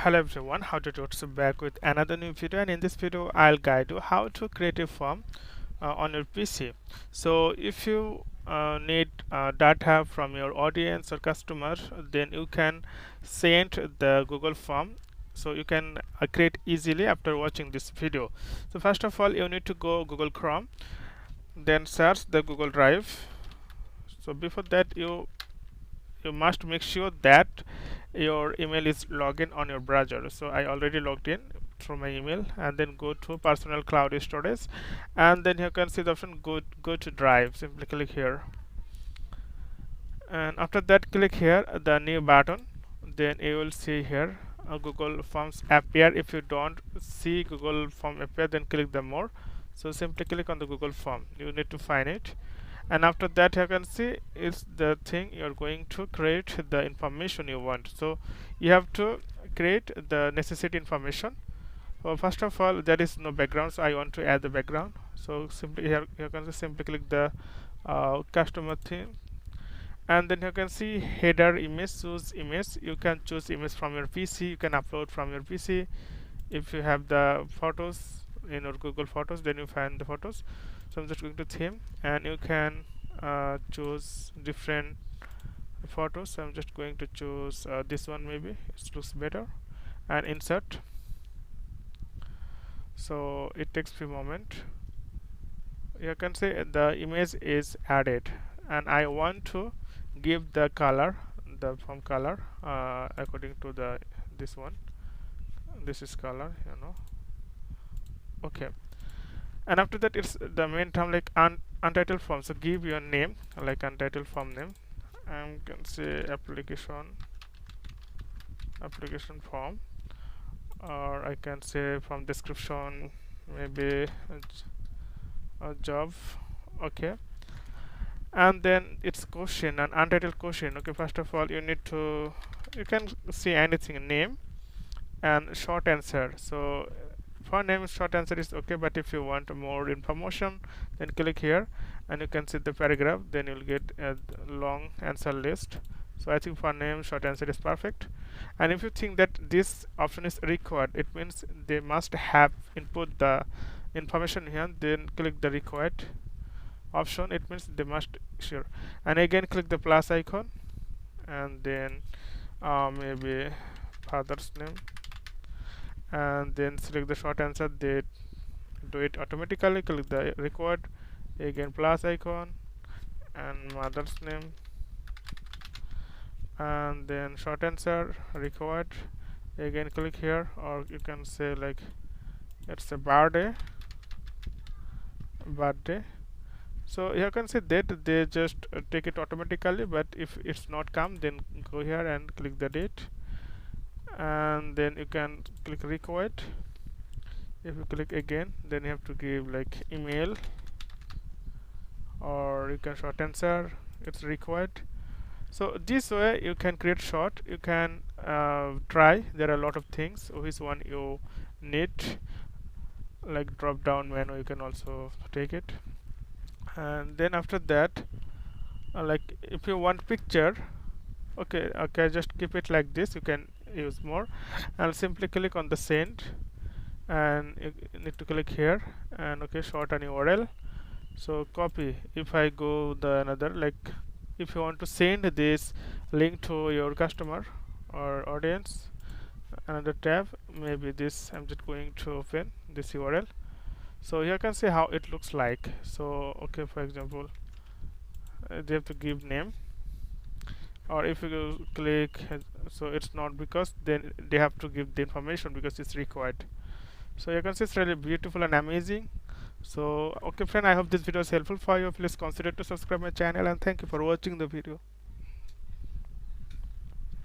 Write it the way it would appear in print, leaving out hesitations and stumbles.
Hello everyone, how to Tuts back with another new video, and in this video I'll guide you how to create a form on your PC. So if you need data from your audience or customer, then you can send the Google form, so you can create easily after watching this video. So first of all, you need to go Google Chrome, then search the Google Drive. So before that, you must make sure that your email is login on your browser. So I already logged in through my email, and then go to personal cloud storage, and then you can see the option go to drive. Simply click here, and after that click here the new button. Then you will see here Google Forms appear. If you don't see Google Form appear, then click the more. So simply click on the Google Form, you need to find it, and after that you can see it's the thing you're going to create the information you want. So you have to create the necessary information. So first of all, there is no background, so I want to add the background. So simply here you can simply click the customer theme, and then you can see header image, choose image. You can choose image from your PC, you can upload from your PC. If you have the photos in your Google Photos, then you find the photos. So I'm just going to theme, and you can choose different photos. So I'm just going to choose this one, maybe it looks better, and insert. So it takes few moment. You can see the image is added, and I want to give the color, the form color according to the this one. This is color, okay. And after that, it's the main term like untitled form. So give your name like untitled form name, and you can say application form, or I can say from description maybe a job, okay. And then it's question, an untitled question. Okay, first of all, you can see anything, name and short answer. So for name, short answer is okay, but if you want more information, then click here and you can see the paragraph, then you'll get a long answer list. So I think for name, short answer is perfect. And if you think that this option is required, it means they must have input the information here, then click the required option. It means they must sure, and again click the plus icon, and then maybe father's name, and then select the short answer. They do it automatically. Click the required, again plus icon, and mother's name, and then short answer required, again click here, or you can say like it's a birthday. So you can see that they just take it automatically, but if it's not come, then go here and click the date, and then you can click required. If you click again, then you have to give like email, or you can short answer, it's required. So this way you can create short. You can try, there are a lot of things which one you need, like drop down menu, you can also take it. And then after that, like if you want picture, okay, just keep it like this. You can use more, and simply click on the send, and you need to click here, and okay, short an URL. So copy. If I go the another, like if you want to send this link to your customer or audience, another tab, maybe this, I'm just going to open this URL. So here you can see how it looks like. So okay, for example, they have to give name, or if you click, so it's not, because then they have to give the information because it's required. So you can see it's really beautiful and amazing. So okay friend, I hope this video is helpful for you. Please consider to subscribe my channel, and thank you for watching the video.